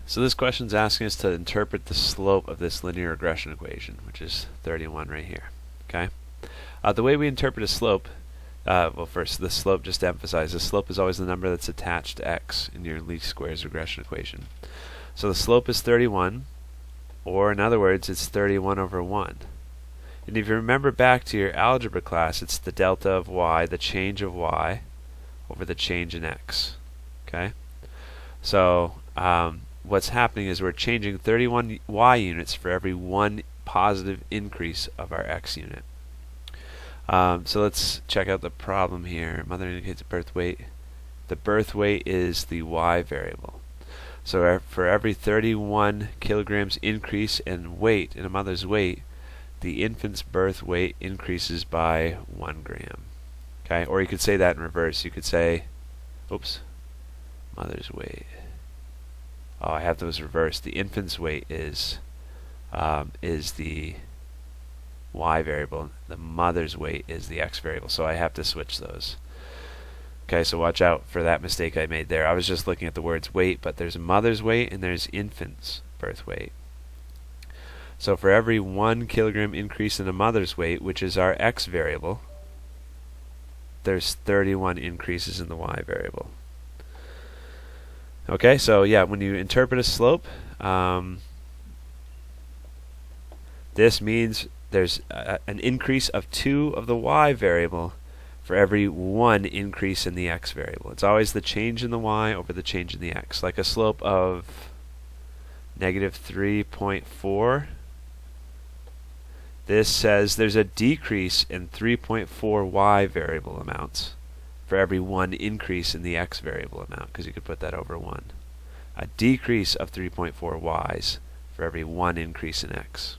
So this question is asking us to interpret the slope of this linear regression equation, which is 31 right here. Okay. The way we interpret a slope, well, first the slope, just to emphasize, the slope is always the number that's attached to x in your least squares regression equation. So the slope is 31, or in other words, it's 31 over 1. And if you remember back to your algebra class, it's the delta of y, the change of y, over the change in x. Okay. So what's happening is we're changing 31 y units for every one positive increase of our x unit. So let's check out the problem here. Mother indicates a birth weight. The birth weight is the y variable. So for every 31 kilograms increase in weight, in a mother's weight, the infant's birth weight increases by 1 gram. Okay, or you could say that in reverse. You could say, oops, mother's weight. Oh, I have those reversed. The infant's weight is the y variable. The mother's weight is the x variable. So I have to switch those. Okay, so watch out for that mistake I made there. I was just looking at the words weight, but there's mother's weight and there's infant's birth weight. So for every 1 kilogram increase in a mother's weight, which is our x variable, there's 31 increases in the y variable. Okay, so yeah, when you interpret a slope, this means there's an increase of 2 of the y variable for every 1 increase in the x variable. It's always the change in the y over the change in the x. Like a slope of negative 3.4. This says there's a decrease in 3.4 y variable amounts for every 1 increase in the x variable amount, because you could put that over 1. A decrease of 3.4 y's for every 1 increase in x.